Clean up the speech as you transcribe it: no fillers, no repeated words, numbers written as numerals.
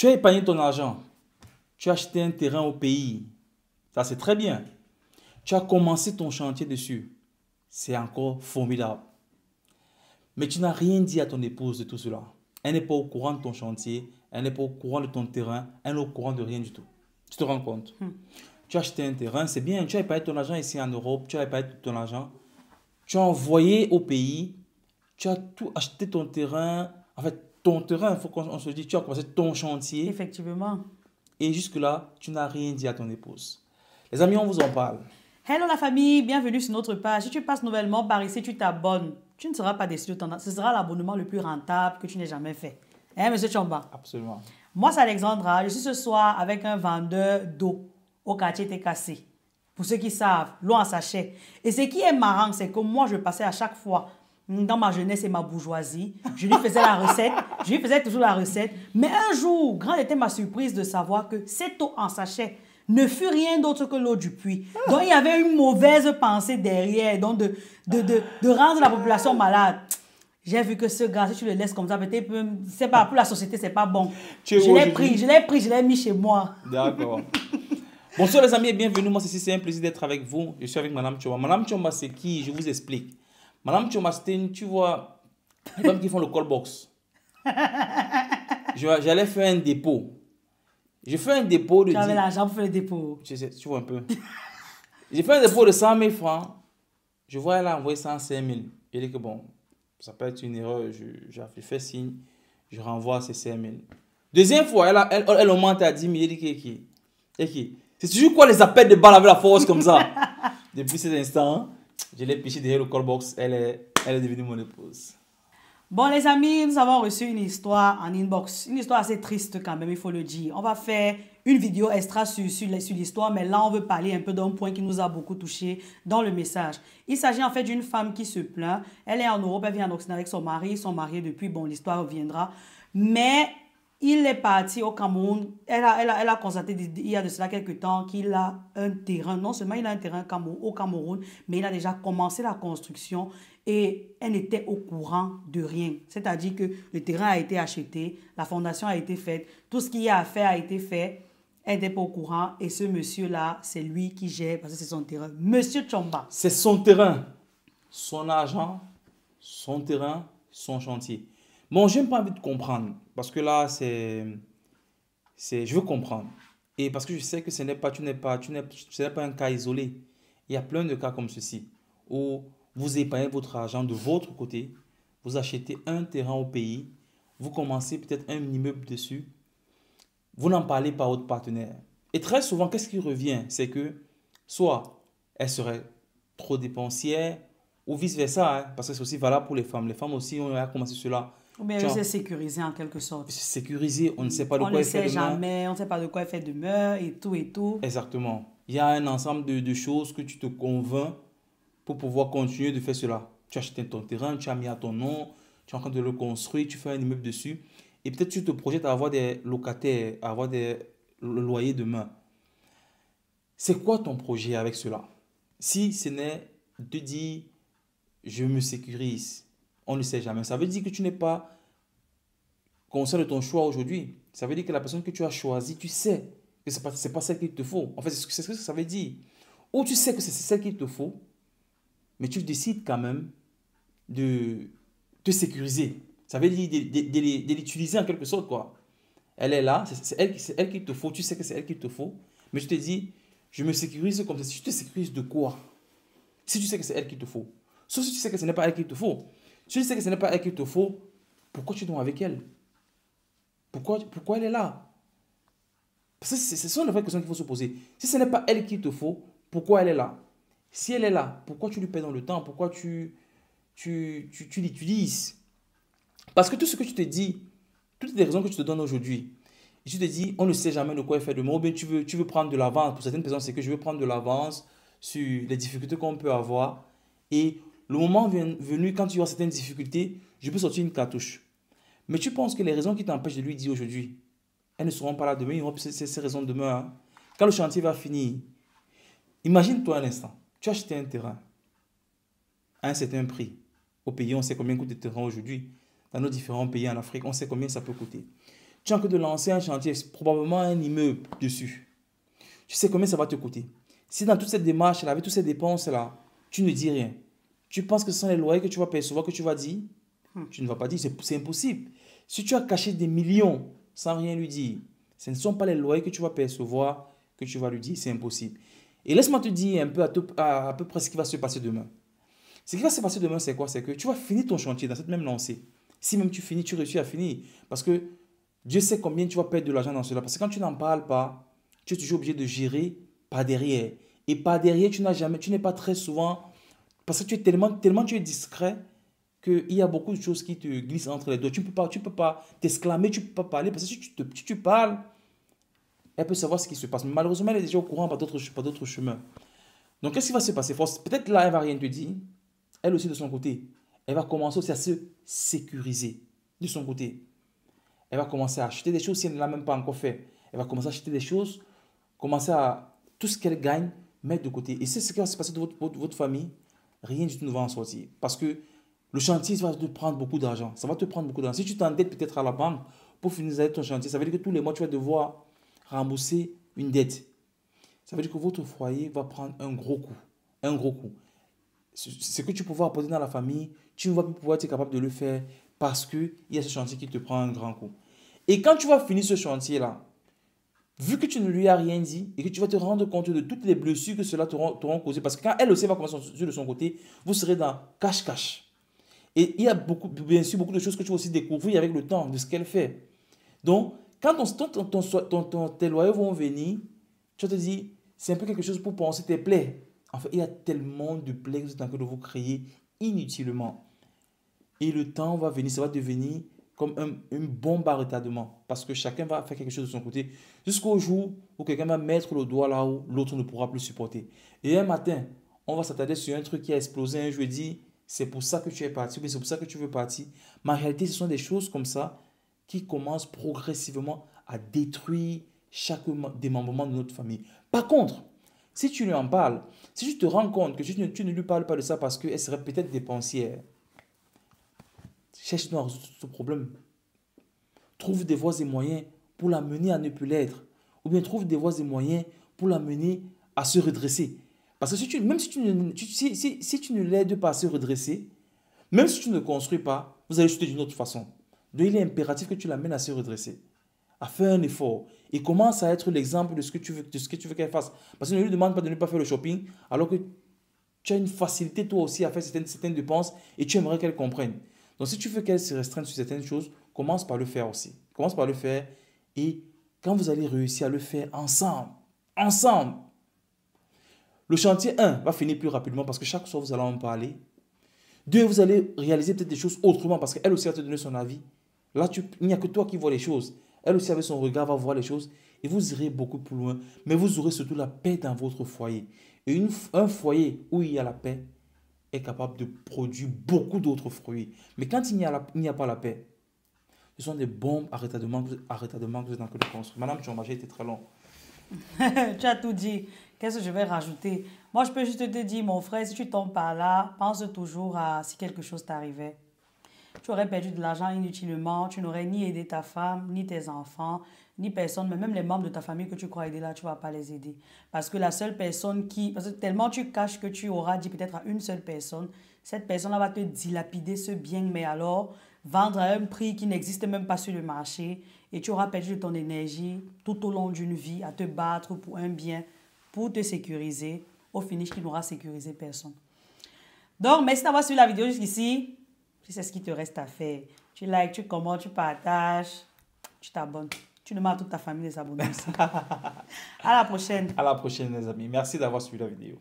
Tu as épargné ton argent. Tu as acheté un terrain au pays. Ça, c'est très bien. Tu as commencé ton chantier dessus. C'est encore formidable. Mais tu n'as rien dit à ton épouse de tout cela. Elle n'est pas au courant de ton chantier. Elle n'est pas au courant de ton terrain. Elle n'est au courant de rien du tout. Tu te rends compte? Tu as acheté un terrain, c'est bien. Tu as épargné ton argent ici en Europe. Tu as épargné ton argent. Tu as envoyé au pays. Tu as tout acheté ton terrain. En fait, ton terrain, il faut qu'on se dise, tu as commencé ton chantier. Effectivement. Et jusque-là, tu n'as rien dit à ton épouse. Les amis, on vous en parle. Hello la famille, bienvenue sur notre page. Si tu passes nouvellement par ici, tu t'abonnes. Tu ne seras pas déçu de ton... Ce sera l'abonnement le plus rentable que tu n'aies jamais fait. Hein, monsieur Chomba? Absolument. Moi, c'est Alexandra. Je suis ce soir avec un vendeur d'eau au quartier TKC. Pour ceux qui savent, l'eau en sachet. Et ce qui est marrant, c'est que moi, je passais à chaque fois dans ma jeunesse et ma bourgeoisie. Je lui faisais la recette. Je lui faisais toujours la recette. Mais un jour, grande était ma surprise de savoir que cette eau en sachet ne fut rien d'autre que l'eau du puits. Donc, il y avait une mauvaise pensée derrière, donc de rendre la population malade. J'ai vu que ce gars, si tu le laisses comme ça, peut-être, c'est pas pour la société, c'est pas bon. Je l'ai mis chez moi. D'accord. Bonsoir les amis et bienvenue. Moi, c'est un plaisir d'être avec vous. Je suis avec Madame Choma. Madame Choma, c'est qui? Je vous explique. Madame Choma, c'est une, tu vois, les femmes qui font le call box. J'allais faire un dépôt. Je fais un dépôt de... Tu avais l'argent pour faire le dépôt. Tu vois un peu. J'ai fait un dépôt de 100 000 francs. Je vois, elle a envoyé 105 000. Je dis que bon, ça peut être une erreur. J'ai fait signe. Je renvoie ces 5 000. Deuxième fois, elle augmente à 10 000. Elle dit qui? C'est toujours quoi les appels de balle avec la force comme ça? Depuis cet instant, je l'ai piché derrière le call box. Elle est devenue mon épouse. Bon les amis, nous avons reçu une histoire en inbox. Une histoire assez triste quand même, il faut le dire. On va faire une vidéo extra sur l'histoire, mais là on veut parler un peu d'un point qui nous a beaucoup touché dans le message. Il s'agit en fait d'une femme qui se plaint. Elle est en Europe, elle vit en Occident avec son mari. Ils sont mariés depuis, bon l'histoire reviendra. Mais il est parti au Cameroun. Elle a constaté il y a de cela quelques temps qu'il a un terrain. Non seulement il a un terrain au Cameroun, mais il a déjà commencé la construction et elle n'était au courant de rien. C'est-à-dire que le terrain a été acheté, la fondation a été faite, tout ce qu'il y a à faire a été fait. Elle n'était pas au courant et ce monsieur-là, c'est lui qui gère parce que c'est son terrain. Monsieur Chomba. C'est son terrain, son argent, son terrain, son chantier. Bon, je n'ai pas envie de comprendre parce que là, je veux comprendre. Et parce que je sais que ce n'est pas un cas isolé. Il y a plein de cas comme ceci où vous épargnez votre argent de votre côté, vous achetez un terrain au pays, vous commencez peut-être un immeuble dessus, vous n'en parlez pas à votre partenaire. Et très souvent, qu'est-ce qui revient? C'est que soit elle serait trop dépensière ou vice-versa, hein, parce que c'est aussi valable pour les femmes. Les femmes aussi ont commencé cela. Ou bien elle s'est sécurisée en quelque sorte. Sécurisée, on ne sait pas de quoi elle fait demain. On ne sait pas de quoi elle fait demain et tout et tout. Exactement. Il y a un ensemble de choses que tu te convaincs pour pouvoir continuer de faire cela. Tu as acheté ton terrain, tu as mis à ton nom, tu es en train de le construire, tu fais un immeuble dessus. Et peut-être tu te projettes à avoir des locataires, à avoir le loyer demain. C'est quoi ton projet avec cela? Si ce n'est de dire, je me sécurise, on ne sait jamais. Ça veut dire que tu n'es pas conscient de ton choix aujourd'hui. Ça veut dire que la personne que tu as choisie, tu sais que ce n'est pas celle qu'il te faut. En fait, c'est ce que ça veut dire. Ou tu sais que c'est celle qu'il te faut, mais tu décides quand même de te sécuriser. Ça veut dire de l'utiliser en quelque sorte, quoi. Elle est là, c'est elle qu'il te faut, tu sais que c'est elle qu'il te faut, mais tu te dis, je me sécurise comme ça. Si tu te sécurises de quoi? Si tu sais que c'est elle qu'il te faut. Sauf si tu sais que ce n'est pas elle qu'il te faut. Si tu sais que ce n'est pas elle qu'il te faut, pourquoi tu es donc avec elle? Pourquoi elle est là? Parce que ce sont les vraies questions qu'il faut se poser. Si ce n'est pas elle qu'il te faut, pourquoi elle est là? Si elle est là, pourquoi tu lui perds dans le temps? Pourquoi tu l'utilises? Parce que tout ce que tu te dis, toutes les raisons que tu te donnes aujourd'hui, et tu te dis, on ne sait jamais de quoi elle fait demain, ou bien tu veux prendre de l'avance. Pour certaines personnes, c'est que je veux prendre de l'avance sur les difficultés qu'on peut avoir. Et le moment venu, quand tu as certaines difficultés, je peux sortir une cartouche. Mais tu penses que les raisons qui t'empêchent de lui dire aujourd'hui, elles ne seront pas là demain, il y aura ces raisons demain. Hein. Quand le chantier va finir, imagine-toi un instant, tu as acheté un terrain à un certain prix. Au pays, on sait combien coûte le terrain aujourd'hui. Dans nos différents pays en Afrique, on sait combien ça peut coûter. Tu es en train de lancer un chantier, probablement un immeuble dessus. Tu sais combien ça va te coûter. Si dans toute cette démarche-là, avec toutes ces dépenses-là, tu ne dis rien, tu penses que ce sont les loyers que tu vas percevoir que tu vas dire? Tu ne vas pas dire, c'est impossible. Si tu as caché des millions sans rien lui dire, ce ne sont pas les loyers que tu vas percevoir que tu vas lui dire, c'est impossible. Et laisse-moi te dire un peu à peu près ce qui va se passer demain. Ce qui va se passer demain, c'est quoi? C'est que tu vas finir ton chantier dans cette même lancée. Si même tu finis, tu réussis à finir. Parce que Dieu sait combien tu vas perdre de l'argent dans cela. Parce que quand tu n'en parles pas, tu es toujours obligé de gérer par derrière. Et par derrière, tu n'es pas très souvent, parce que tu es tellement tu es discret qu'il y a beaucoup de choses qui te glissent entre les doigts. Tu ne peux pas t'exclamer, tu ne peux pas parler. Parce que si tu parles, elle peut savoir ce qui se passe. Mais malheureusement, elle est déjà au courant par d'autres chemins. Donc, qu'est-ce qui va se passer? Peut-être là, elle ne va rien te dire. Elle aussi, de son côté, elle va commencer aussi à se sécuriser de son côté. Elle va commencer à acheter des choses si elle ne l'a même pas encore fait. Elle va commencer à acheter des choses, commencer à tout ce qu'elle gagne, mettre de côté. Et c'est ce qui va se passer de votre famille. Rien du tout ne va en sortir. Parce que le chantier va te prendre beaucoup d'argent. Ça va te prendre beaucoup d'argent. Si tu t'endettes peut-être à la banque pour finir ton chantier, ça veut dire que tous les mois, tu vas devoir rembourser une dette. Ça veut dire que votre foyer va prendre un gros coup. Un gros coup. Ce que tu pouvais apporter dans la famille, tu ne vas plus pouvoir être capable de le faire parce qu'il y a ce chantier qui te prend un grand coup. Et quand tu vas finir ce chantier-là, vu que tu ne lui as rien dit et que tu vas te rendre compte de toutes les blessures que cela t'auront causé, parce que quand elle aussi va commencer de son côté, vous serez dans cache-cache. Et il y a bien sûr beaucoup de choses que tu vas aussi découvrir avec le temps de ce qu'elle fait. Donc, quand tes loyers vont venir, tu vas te dire, c'est un peu quelque chose pour penser tes plaies. En fait, il y a tellement de plaies que vous êtes en train de vous créer inutilement. Et le temps va venir, ça va devenir comme une bombe à retardement. Parce que chacun va faire quelque chose de son côté. Jusqu'au jour où quelqu'un va mettre le doigt là où l'autre ne pourra plus supporter. Et un matin, on va s'attarder sur un truc qui a explosé un jeudi. C'est pour ça que tu es parti, mais c'est pour ça que tu veux partir. Mais en réalité, ce sont des choses comme ça qui commencent progressivement à détruire chaque démembrement de notre famille. Par contre, si tu lui en parles, si tu te rends compte que tu ne lui parles pas de ça parce qu'elle serait peut-être dépensière, cherche-toi à résoudre ce problème. Trouve des voies et moyens pour l'amener à ne plus l'être. Ou bien trouve des voies et moyens pour l'amener à se redresser. Parce que même si tu ne l'aides pas à se redresser, même si tu ne construis pas, vous allez chuter d'une autre façon. Donc il est impératif que tu l'amènes à se redresser, à faire un effort. Et commence à être l'exemple de ce que tu veux qu'elle fasse. Parce que ne lui demande pas de ne pas faire le shopping, alors que tu as une facilité toi aussi à faire certaines dépenses et tu aimerais qu'elle comprenne. Donc si tu veux qu'elle se restreigne sur certaines choses, commence par le faire aussi. Commence par le faire et quand vous allez réussir à le faire ensemble, le chantier 1 va finir plus rapidement parce que chaque soir vous allez en parler. 2, vous allez réaliser peut-être des choses autrement parce qu'elle aussi va te donner son avis. Là, il n'y a que toi qui vois les choses. Elle aussi, avec son regard, va voir les choses et vous irez beaucoup plus loin. Mais vous aurez surtout la paix dans votre foyer. Et un foyer où il y a la paix est capable de produire beaucoup d'autres fruits. Mais quand il n'y a pas la paix, ce sont des bombes à retardement que vous êtes en train de construire. Madame Chomba, j'ai été très long. Tu as tout dit. Qu'est-ce que je vais rajouter? Moi, je peux juste te dire, mon frère, si tu tombes par là, pense toujours à si quelque chose t'arrivait. Tu aurais perdu de l'argent inutilement, tu n'aurais ni aidé ta femme, ni tes enfants, ni personne, mais même les membres de ta famille que tu crois aider là, tu ne vas pas les aider. Parce que la seule personne parce que tellement tu caches que tu auras dit peut-être à une seule personne, cette personne-là va te dilapider ce bien, mais alors vendre à un prix qui n'existe même pas sur le marché et tu auras perdu de ton énergie tout au long d'une vie à te battre pour un bien, pour te sécuriser. Au finish, qui n'aura sécurisé personne. Donc, merci d'avoir suivi la vidéo jusqu'ici. C'est ce qui te reste à faire. Tu likes, tu commentes, tu partages, tu t'abonnes. Tu demandes à toute ta famille de s'abonner aussi. À la prochaine. À la prochaine, les amis. Merci d'avoir suivi la vidéo.